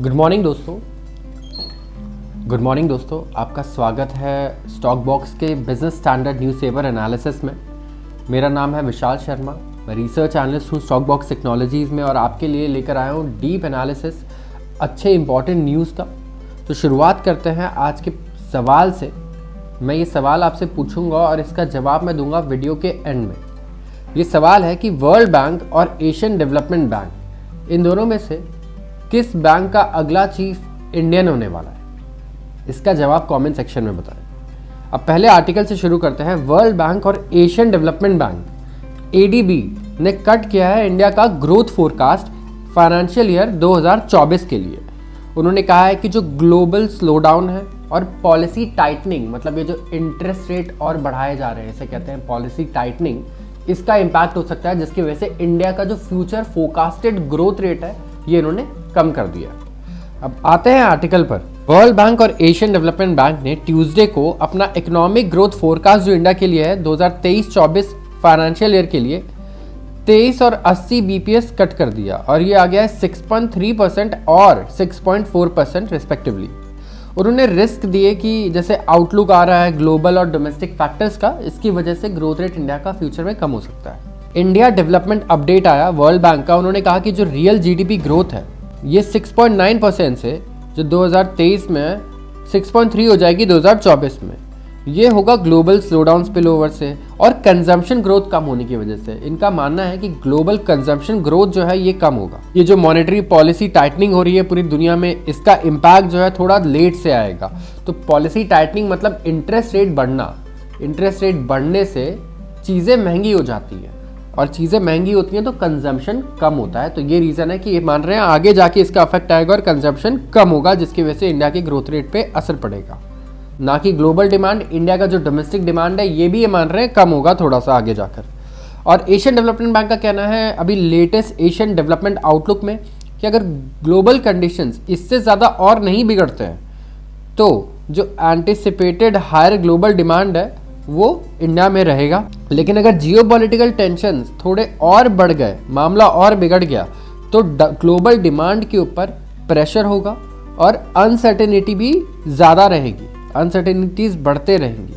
Good morning दोस्तों, आपका स्वागत है स्टॉक बॉक्स के Business Standard news saver analysis में। मेरा नाम है विशाल शर्मा, मैं रिसर्च एनालिस्ट हूँ स्टॉक बॉक्स टेक्नोलॉजीज़ में और आपके लिए लेकर आया हूँ डीप एनालिसिस अच्छे इंपॉर्टेंट न्यूज़ का। तो शुरुआत करते हैं आज के सवाल से। मैं ये सवाल आपसे पूछूंगा और इसका जवाब मैं दूंगा वीडियो के एंड में। ये सवाल है कि वर्ल्ड बैंक और एशियन डेवलपमेंट बैंक, इन दोनों में से किस बैंक का अगला चीफ इंडियन होने वाला है? इसका जवाब कमेंट सेक्शन में बताएं। अब पहले आर्टिकल से शुरू करते हैं। वर्ल्ड बैंक और एशियन डेवलपमेंट बैंक एडीबी ने कट किया है इंडिया का ग्रोथ फोरकास्ट फाइनेंशियल ईयर 2024 के लिए। उन्होंने कहा है कि जो ग्लोबल स्लोडाउन है और पॉलिसी टाइटनिंग, मतलब ये जो इंटरेस्ट रेट और बढ़ाए जा रहे हैं, इसे कहते हैं पॉलिसी टाइटनिंग, इसका इम्पैक्ट हो सकता है, जिसकी वजह से इंडिया का जो फ्यूचर फोरकास्टेड ग्रोथ रेट है ये इन्होंने कम कर दिया। अब आते हैं आर्टिकल पर। वर्ल्ड बैंक और एशियन डेवलपमेंट बैंक ने ट्यूसडे को अपना इकोनॉमिक ग्रोथ फोरकास्ट जो इंडिया के लिए है 2023-24 फाइनेंशियल ईयर के लिए 23 और 80 बीपीएस कट कर दिया और ये आ गया है 6.3% और 6.4% रिस्पेक्टिवली। उन्होंने रिस्क दिए कि जैसे आउटलुक आ रहा है ग्लोबल और डोमेस्टिक फैक्टर्स का, इसकी वजह से ग्रोथ रेट इंडिया का फ्यूचर में कम हो सकता है। इंडिया डेवलपमेंट अपडेट आया वर्ल्ड बैंक का। उन्होंने कहा कि जो रियल जीडीपी ग्रोथ है ये 6.9% से जो 2023 में 6.3 हो जाएगी 2024 में। ये होगा ग्लोबल स्लोडाउन स्पिलओवर से और कंजम्पशन ग्रोथ कम होने की वजह से। इनका मानना है कि ग्लोबल कंजम्पशन ग्रोथ जो है ये कम होगा। ये जो मॉनेटरी पॉलिसी टाइटनिंग हो रही है पूरी दुनिया में, इसका इम्पैक्ट जो है थोड़ा लेट से आएगा। तो पॉलिसी टाइटनिंग मतलब इंटरेस्ट रेट बढ़ना। इंटरेस्ट रेट बढ़ने से चीज़ें महंगी हो जाती हैं और चीज़ें महंगी होती हैं तो कंजम्पशन कम होता है। तो ये रीज़न है कि ये मान रहे हैं आगे जाके इसका अफेक्ट आएगा और कंजम्पशन कम होगा, जिसकी वजह से इंडिया के ग्रोथ रेट पे असर पड़ेगा। ना कि ग्लोबल डिमांड, इंडिया का जो डोमेस्टिक डिमांड है ये भी ये मान रहे हैं कम होगा थोड़ा सा आगे जाकर। और एशियन डेवलपमेंट बैंक का कहना है अभी लेटेस्ट एशियन डेवलपमेंट आउटलुक में कि अगर ग्लोबल कंडीशंस इससे ज़्यादा और नहीं बिगड़ते हैं तो जो एंटिसिपेटेड हायर ग्लोबल डिमांड है वो इंडिया में रहेगा। लेकिन अगर जियोपॉलिटिकल टेंशंस थोड़े और बढ़ गए, मामला और बिगड़ गया, तो ग्लोबल डिमांड के ऊपर प्रेशर होगा और अनसर्टेनिटी भी ज़्यादा रहेगी, अनसर्टेनिटीज़ बढ़ते रहेंगी,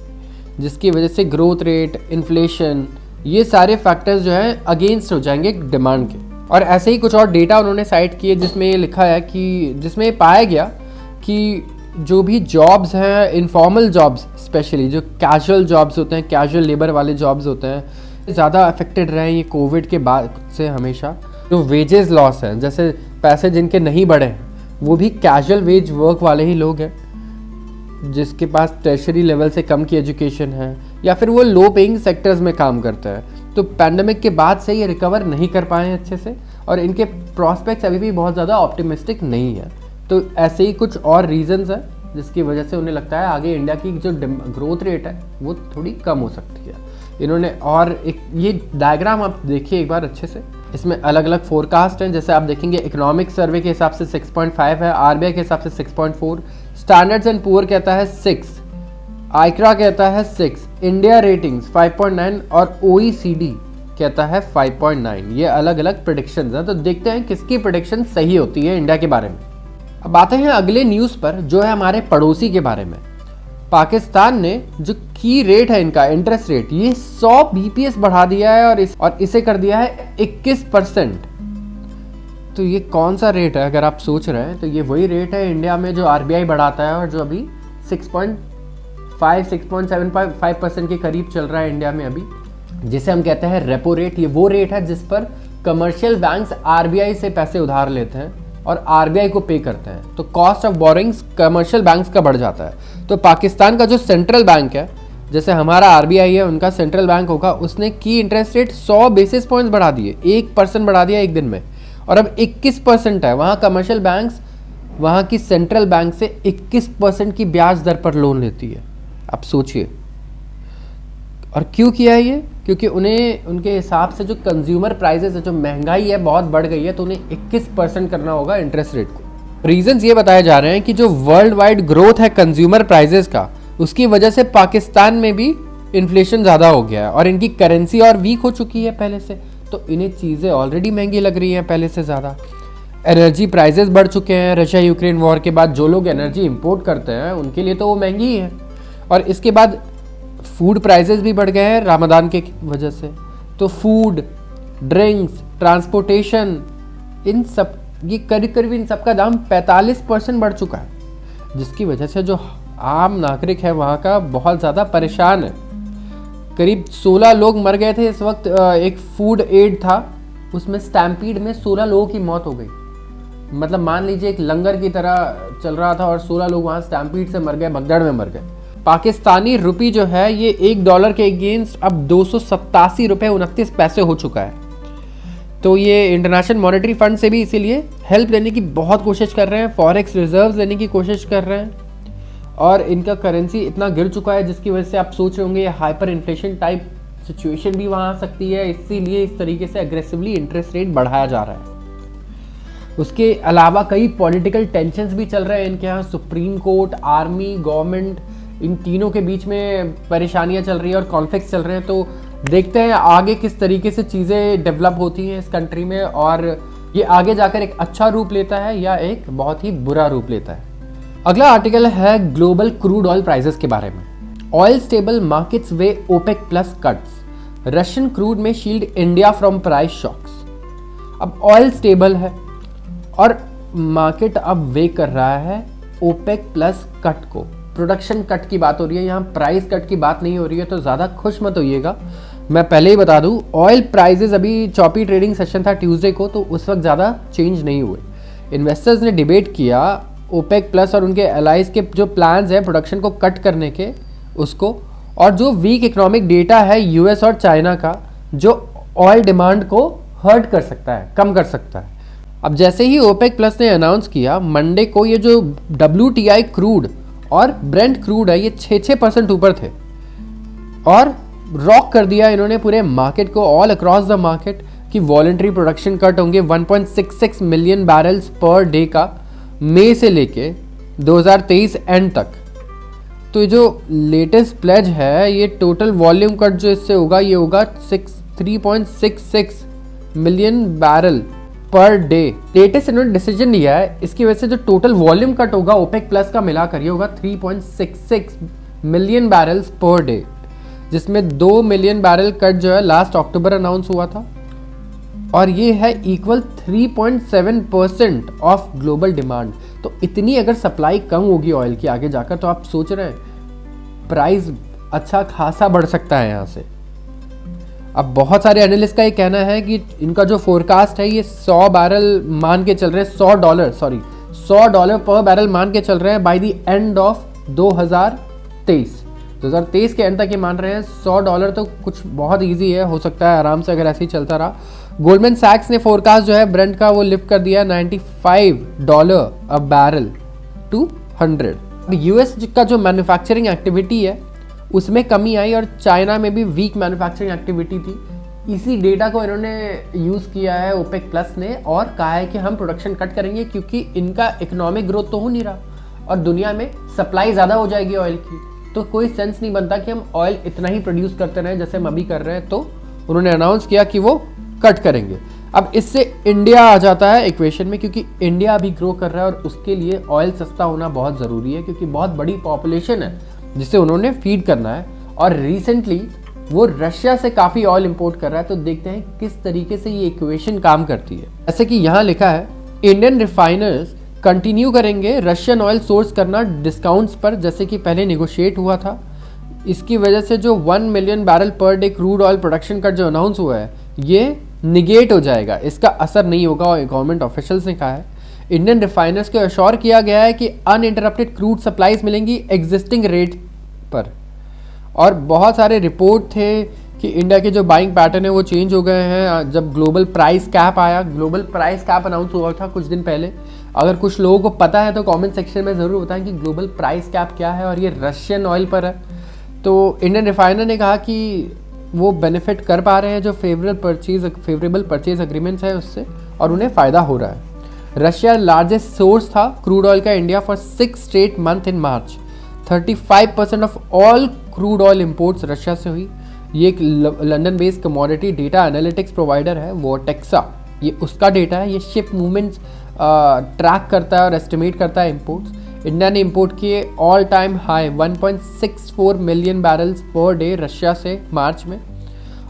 जिसकी वजह से ग्रोथ रेट, इन्फ्लेशन, ये सारे फैक्टर्स जो हैं अगेंस्ट हो जाएंगे डिमांड के। और ऐसे ही कुछ और डेटा उन्होंने साइट किए जिसमें ये लिखा है कि जिसमें पाया गया कि जो भी जॉब्स हैं, इनफॉर्मल जॉब्स स्पेशली जो कैजुअल जॉब्स होते हैं, कैजुअल लेबर वाले जॉब्स होते हैं, ज़्यादा अफेक्टेड रहे ये कोविड के बाद से हमेशा। जो वेजेस लॉस हैं, जैसे पैसे जिनके नहीं बढ़े हैं, वो भी कैजुअल वेज वर्क वाले ही लोग हैं, जिसके पास टर्शरी लेवल से कम की एजुकेशन है या फिर वो लो पेइंग सेक्टर्स में काम करते हैं। तो पैंडेमिक के बाद से ये रिकवर नहीं कर पाए हैं अच्छे से और इनके प्रॉस्पेक्ट्स अभी भी बहुत ज़्यादा ऑप्टिमिस्टिक नहीं है। तो ऐसे ही कुछ और रीजंस हैं जिसकी वजह से उन्हें लगता है आगे इंडिया की जो ग्रोथ रेट है वो थोड़ी कम हो सकती है। इन्होंने और एक ये डायग्राम आप देखिए एक बार अच्छे से, इसमें अलग अलग फोरकास्ट हैं। जैसे आप देखेंगे इकोनॉमिक सर्वे के हिसाब से 6.5 है, आरबीआई के हिसाब से 6.4, स्टैंडर्ड्स एंड पुअर कहता है 6, आइक्रा कहता है 6, इंडिया रेटिंग्स 5.9 और ओईसीडी कहता है 5.9। ये अलग अलग प्रेडिक्शंस हैं। तो देखते हैं किसकी प्रेडिक्शन सही होती है इंडिया के बारे में। अब आते हैं अगले न्यूज़ पर जो है हमारे पड़ोसी के बारे में। पाकिस्तान ने जो की रेट है इनका इंटरेस्ट रेट ये 100 बीपीएस बढ़ा दिया है और इसे कर दिया है 21%। तो ये कौन सा रेट है अगर आप सोच रहे हैं, तो ये वही रेट है इंडिया में जो आरबीआई बढ़ाता है और जो अभी 6.75% के करीब चल रहा है इंडिया में अभी, जिसे हम कहते हैं रेपो रेट। ये वो रेट है जिस पर कमर्शियल बैंक्स आरबीआई से पैसे उधार लेते हैं और आरबीआई को पे करते हैं। तो cost of borings commercial banks का बढ़ जाता है। तो पाकिस्तान का जो सेंट्रल बैंक है, जैसे हमारा आरबीआई है उनका सेंट्रल बैंक होगा, उसने की इंटरेस्ट रेट 100 बेसिस पॉइंट्स बढ़ा दिए, 1% बढ़ा दिया एक दिन में और अब 21% है। वहाँ कमर्शियल बैंक्स वहाँ की सेंट्रल बैंक से 21% की ब्याज दर पर लोन लेती है। आप सोचिए। और क्यों किया है ये? क्योंकि उन्हें उनके हिसाब से जो कंज्यूमर प्राइसेस है, जो महंगाई है बहुत बढ़ गई है, तो उन्हें 21% करना होगा इंटरेस्ट रेट को। रीजंस ये बताए जा रहे हैं कि जो वर्ल्ड वाइड ग्रोथ है कंज्यूमर प्राइसेस का, उसकी वजह से पाकिस्तान में भी इन्फ्लेशन ज़्यादा हो गया है और इनकी करेंसी और वीक हो चुकी है पहले से, तो इन्हें चीज़ें ऑलरेडी महंगी लग रही हैं पहले से ज़्यादा। एनर्जी प्राइसेस बढ़ चुके हैं रशिया यूक्रेन वॉर के बाद। जो लोग एनर्जी इंपोर्ट करते हैं उनके लिए तो वो महंगी ही है। और इसके बाद फूड प्राइसेस भी बढ़ गए हैं रमज़ान के वजह से। तो फूड, ड्रिंक्स, ट्रांसपोर्टेशन, इन सब ये करीब करीब इन सब का दाम 45% बढ़ चुका है, जिसकी वजह से जो आम नागरिक है वहाँ का बहुत ज़्यादा परेशान है। करीब 16 लोग मर गए थे इस वक्त। एक फूड एड था, उसमें स्टैम्पीड में 16 लोगों की मौत हो गई। मतलब मान लीजिए एक लंगर की तरह चल रहा था और 16 लोग वहाँ स्टैम्पीड से मर गए, भगदड़ में मर गए। पाकिस्तानी रुपी जो है ये $1 के अगेंस्ट अब 287 रुपये 29 पैसे हो चुका है। तो ये इंटरनेशनल मॉनेटरी फंड से भी इसीलिए हेल्प लेने की बहुत कोशिश कर रहे हैं, फॉरेक्स रिजर्व्स लेने की कोशिश कर रहे हैं। और इनका करेंसी इतना गिर चुका है जिसकी वजह से आप सोच रहे होंगे ये हाइपर इन्फ्लेशन टाइप सिचुएशन भी वहाँ आ सकती है, इसीलिए इस तरीके से एग्रेसिवली इंटरेस्ट रेट बढ़ाया जा रहा है। उसके अलावा कई पॉलिटिकल टेंशन्स भी चल रहे हैं इनके यहाँ। सुप्रीम कोर्ट, आर्मी, गवर्नमेंट, इन तीनों के बीच में परेशानियाँ चल रही है और कॉन्फ्लिक्ट्स चल रहे हैं। तो देखते हैं आगे किस तरीके से चीज़ें डेवलप होती हैं इस कंट्री में, और ये आगे जाकर एक अच्छा रूप लेता है या एक बहुत ही बुरा रूप लेता है। अगला आर्टिकल है ग्लोबल क्रूड ऑयल प्राइसेस के बारे में। Oil stable markets weigh OPEC plus cuts, Russian crude में shield India from price shocks. अब ऑयल स्टेबल है और मार्केट अब वे कर रहा है ओपेक प्लस कट को। प्रोडक्शन कट की बात हो रही है, यहाँ प्राइस कट की बात नहीं हो रही है, तो ज़्यादा खुश मत होइएगा। मैं पहले ही बता दूँ, ऑयल प्राइजेस अभी चॉपी ट्रेडिंग सेशन था ट्यूसडे को, तो उस वक्त ज़्यादा चेंज नहीं हुए। इन्वेस्टर्स ने डिबेट किया ओपेक प्लस और उनके एलाइज के जो प्लान्स हैं प्रोडक्शन को कट करने के, उसको, और जो वीक इकोनॉमिक डेटा है यूएस और चाइना का, जो ऑयल डिमांड को हर्ट कर सकता है, कम कर सकता है। अब जैसे ही ओपेक प्लस ने अनाउंस किया मंडे को, ये जो WTI क्रूड और ब्रेंट क्रूड है ये 6% ऊपर थे और रॉक कर दिया इन्होंने पूरे मार्केट को, ऑल अक्रॉस द मार्केट, कि वॉलंटरी प्रोडक्शन कट होंगे 1.66 मिलियन बैरल्स पर डे का मई से लेके 2023 एंड तक। तो ये जो लेटेस्ट प्लेज है, ये टोटल वॉल्यूम कट जो इससे होगा ये होगा 3.66 million barrel per day. Latest इन्होंने डिसीजन लिया है, इसकी वजह से जो टोटल वॉल्यूम कट होगा ओपेक प्लस का मिलाकर ये होगा 3.66 मिलियन बैरल्स पर डे, जिसमें 2 मिलियन बैरल कट जो है लास्ट अक्टूबर अनाउंस हुआ था, और ये है इक्वल 3.7% ऑफ ग्लोबल डिमांड। तो इतनी अगर सप्लाई कम होगी ऑयल की आगे जाकर, तो आप सोच रहे हैं प्राइस अच्छा खासा बढ़ सकता है यहाँ से। अब बहुत सारे एनालिस्ट का ये कहना है कि इनका जो फोरकास्ट है ये 100 बैरल मान के चल रहे हैं, $100 पर बैरल मान के चल रहे हैं बाय द एंड ऑफ 2023 के एंड तक ये मान रहे हैं। $100 तो कुछ बहुत इजी है, हो सकता है आराम से अगर ऐसे ही चलता रहा। गोल्डमैन सैक्स ने फोरकास्ट जो है ब्रेंट का वो लिफ्ट कर दिया $95 अ बैरल टू 100। यूएस का जो मैन्युफैक्चरिंग एक्टिविटी है उसमें कमी आई और चाइना में भी वीक मैन्युफैक्चरिंग एक्टिविटी थी। इसी डेटा को इन्होंने यूज़ किया है ओपेक प्लस ने और कहा है कि हम प्रोडक्शन कट करेंगे क्योंकि इनका इकोनॉमिक ग्रोथ तो हो नहीं रहा और दुनिया में सप्लाई ज़्यादा हो जाएगी ऑयल की, तो कोई सेंस नहीं बनता कि हम ऑयल इतना ही प्रोड्यूस करते रहें जैसे हम अभी कर रहे हैं। तो उन्होंने अनाउंस किया कि वो कट करेंगे। अब इससे इंडिया आ जाता है इक्वेशन में, क्योंकि इंडिया अभी ग्रो कर रहा है और उसके लिए ऑयल सस्ता होना बहुत ज़रूरी है, क्योंकि बहुत बड़ी पॉपुलेशन है जिसे उन्होंने फीड करना है। और रिसेंटली वो रशिया से काफ़ी ऑयल इंपोर्ट कर रहा है। तो देखते हैं किस तरीके से ये इक्वेशन काम करती है। जैसे कि यहाँ लिखा है, इंडियन रिफाइनर्स कंटिन्यू करेंगे रशियन ऑयल सोर्स करना डिस्काउंट्स पर, जैसे कि पहले निगोशिएट हुआ था। इसकी वजह से जो 1 million barrel per day crude oil production cut जो अनाउंस हुआ है ये निगेट हो जाएगा, इसका असर नहीं होगा, और गवर्नमेंट ऑफिशियल्स ने कहा है। इंडियन रिफाइनर्स को अश्योर किया गया है कि अनइंटरप्टेड क्रूड सप्लाईज मिलेंगी एग्जिस्टिंग रेट पर। और बहुत सारे रिपोर्ट थे कि इंडिया के जो बाइंग पैटर्न है वो चेंज हो गए हैं। जब ग्लोबल प्राइस कैप आया, ग्लोबल प्राइस कैप अनाउंस हुआ था कुछ दिन पहले, अगर कुछ लोगों को पता है तो कमेंट सेक्शन में ज़रूर बताएं कि ग्लोबल प्राइस कैप क्या है और ये रशियन ऑयल पर है। तो इंडियन रिफाइनर ने कहा कि वो बेनिफिट कर पा रहे हैं जो फेवरेबल परचेज अग्रीमेंट्स है उससे, और उन्हें फ़ायदा हो रहा है। रशिया लार्जेस्ट सोर्स था क्रूड ऑयल का India for 6 straight month in March. 35% of all crude oil imports Russia से हुई। ये एक London based commodity data analytics provider है वो टेक्सा, ये उसका डेटा है। ये शिप मूवमेंट्स ट्रैक करता है और एस्टिमेट करता है इंपोर्ट्स। इंडिया ने इंपोर्ट किए all time high 1.64 million barrels per day Russia से मार्च में,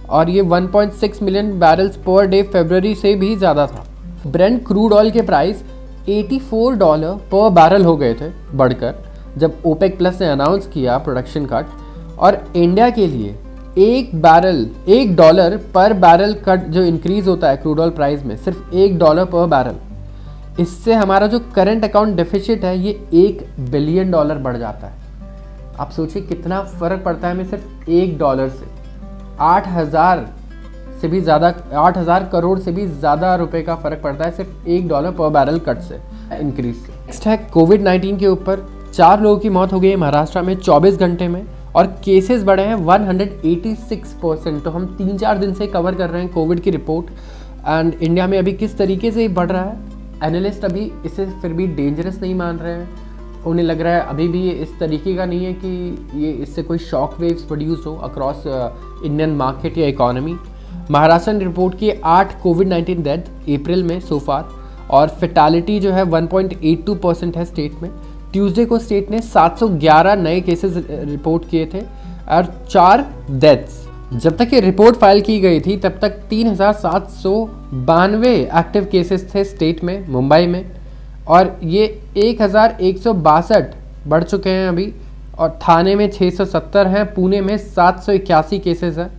और ये 1.6 मिलियन बैरल्स पर डे फरवरी से भी ज़्यादा था। ब्रेंट क्रूड ऑयल के प्राइस $84 पर बैरल हो गए थे बढ़कर, जब ओपेक प्लस ने अनाउंस किया प्रोडक्शन कट, और इंडिया के लिए $1 पर बैरल कट जो इंक्रीज होता है क्रूड ऑयल प्राइस में, सिर्फ $1 पर बैरल, इससे हमारा जो करंट अकाउंट डेफिसिट है ये $1 बिलियन बढ़ जाता है। आप सोचिए कितना फ़र्क पड़ता है हमें सिर्फ $1 से। 8,000 से भी ज़्यादा, 8,000 करोड़ से भी ज़्यादा रुपए का फ़र्क पड़ता है सिर्फ $1 पर बैरल कट से, इंक्रीज से। नेक्स्ट है कोविड-19 के ऊपर। 4 लोगों की मौत हो गई है महाराष्ट्र में 24 घंटे में, और केसेस बढ़े हैं 186%। तो हम 3-4 दिन से कवर कर रहे हैं कोविड की रिपोर्ट, एंड इंडिया में अभी किस तरीके से बढ़ रहा है। एनालिस्ट अभी इसे फिर भी डेंजरस नहीं मान रहे हैं, उन्हें लग रहा है अभी भी ये इस तरीके का नहीं है कि ये इससे कोई शॉक वेव्स प्रोड्यूस हो अक्रॉस इंडियन मार्केट या इकोनॉमी। महाराष्ट्र ने रिपोर्ट किए 8 कोविड-19 डेथ अप्रैल में सो फार, और फेटालिटी जो है 1.82% है स्टेट में। ट्यूसडे को स्टेट ने 711 नए केसेस रिपोर्ट किए थे और 4 डेथ्स। जब तक ये रिपोर्ट फाइल की गई थी तब तक 3,792 एक्टिव केसेस थे स्टेट में, मुंबई में, और ये 1,162 बढ़ चुके हैं अभी, और थाने में 670 हैं, पुणे में 781 केसेस हैं।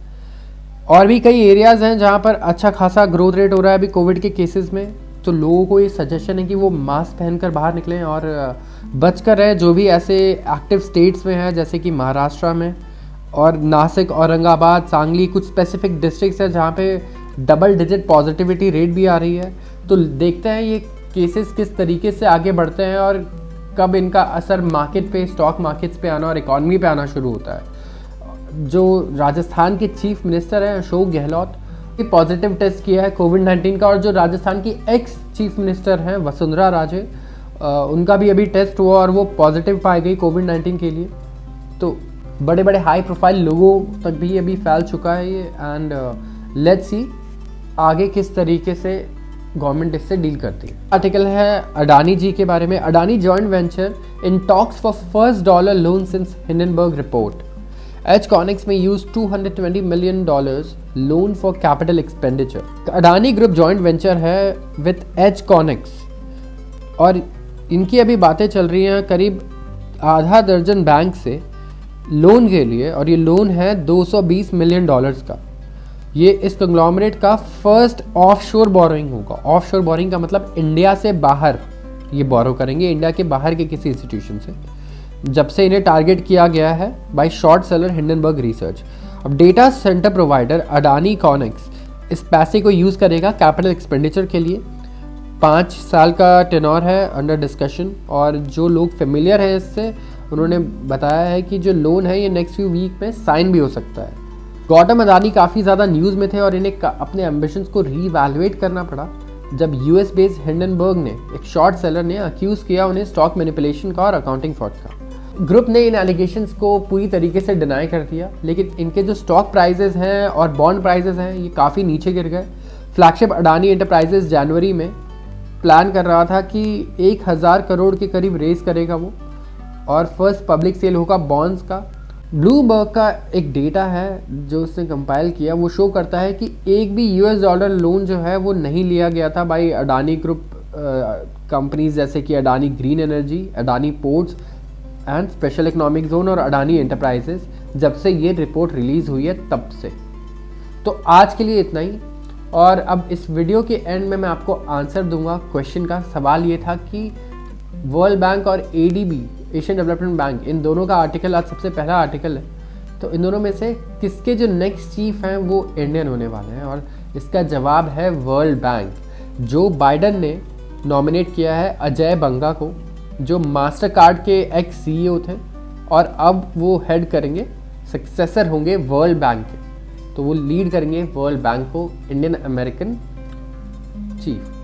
और भी कई एरियाज़ हैं जहाँ पर अच्छा खासा ग्रोथ रेट हो रहा है अभी कोविड के केसेस में। तो लोगों को ये सजेशन है कि वो मास्क पहनकर बाहर निकलें और बचकर रहें। जो भी ऐसे एक्टिव स्टेट्स में है जैसे कि महाराष्ट्र में और नासिक, औरंगाबाद, सांगली, कुछ स्पेसिफिक डिस्ट्रिक्ट्स हैं जहाँ पे डबल डिजिट पॉजिटिविटी रेट भी आ रही है। तो देखते हैं ये केसेस किस तरीके से आगे बढ़ते हैं और कब इनका असर मार्केट पे, स्टॉक मार्केट्स पे आना और इकॉनमी पे आना शुरू होता है। जो राजस्थान के चीफ मिनिस्टर हैं अशोक गहलोत, पॉजिटिव टेस्ट किया है कोविड-19 का, और जो राजस्थान की एक्स चीफ मिनिस्टर हैं वसुंधरा राजे, उनका भी अभी टेस्ट हुआ और वो पॉजिटिव पाई गई कोविड-19 के लिए। तो बड़े बड़े हाई प्रोफाइल लोगों तक भी अभी फैल चुका है ये, एंड लेट्स सी आगे किस तरीके से गवर्नमेंट इससे डील करती है। आर्टिकल है अडानी जी के बारे में। Adani joint venture in talks for first dollar loan since Hindenburg report. EdgeConneX में use $220 million loan for capital expenditure. Adani group joint venture है विथ एजकॉनिक्स, और इनकी अभी बातें चल रही हैं करीब आधा दर्जन बैंक से लोन के लिए, और ये लोन है $220 मिलियन का। ये इस कंग्लोमरेट का फर्स्ट ऑफशोर बोरोइंग होगा। ऑफशोर बोरोइंग का मतलब इंडिया से बाहर ये बोरो करेंगे, इंडिया के बाहर के किसी इंस्टीट्यूशन से, जब से इन्हें टारगेट किया गया है by short seller Hindenburg research. अब data centre provider Adani ConneX इस पैसे को यूज़ करेगा कैपिटल एक्सपेंडिचर के लिए। 5 साल का टेनोर है अंडर डिस्कशन, और जो लोग फेमिलियर हैं इससे उन्होंने बताया है कि जो लोन है ये नेक्स्ट फ्यू वीक में साइन भी हो सकता है। गौतम अडानी काफ़ी ज़्यादा न्यूज़ में थे और इन्हें अपने एम्बिशंस को रीवैल्यूएट करना पड़ा जब यूएस बेस्ड हिंडनबर्ग ने, एक शॉर्ट सेलर ने, अक्यूज़ किया उन्हें स्टॉक मैनिपुलेशन का और अकाउंटिंग फ्रॉड का। ग्रुप ने इन एलिगेशंस को पूरी तरीके से डिनाई कर दिया, लेकिन इनके जो स्टॉक प्राइजेस हैं और बॉन्ड प्राइजेस हैं ये काफ़ी नीचे गिर गए। फ्लैगशिप अडानी एंटरप्राइजेस जनवरी में प्लान कर रहा था कि 1,000 करोड़ के करीब रेज करेगा वो, और फर्स्ट पब्लिक सेल होगा बॉन्ड्स का। ब्लूमबर्ग का एक डेटा है जो उसने कंपाइल किया, वो शो करता है कि एक भी $US लोन जो है वो नहीं लिया गया था बाई अडानी ग्रुप कंपनीज जैसे कि Adani green energy, Adani ports and special economic zone और अडानी एंटरप्राइजेस, जब से ये रिपोर्ट रिलीज़ हुई है तब से। तो आज के लिए इतना ही, और अब इस वीडियो के एंड में मैं आपको आंसर दूंगा क्वेश्चन का। सवाल ये था कि वर्ल्ड बैंक और ADB, एशियन डेवलपमेंट बैंक, इन दोनों का आर्टिकल आज सबसे पहला आर्टिकल है, तो इन दोनों में से किसके जो नेक्स्ट चीफ हैं वो इंडियन होने वाले हैं, और इसका जवाब है वर्ल्ड बैंक। जो बाइडन ने नॉमिनेट किया है अजय बंगा को, जो मास्टर कार्ड के एक्स CEO थे और अब वो हेड करेंगे, सक्सेसर होंगे वर्ल्ड बैंक के, तो वो लीड करेंगे वर्ल्ड बैंक को, इंडियन अमेरिकन चीफ।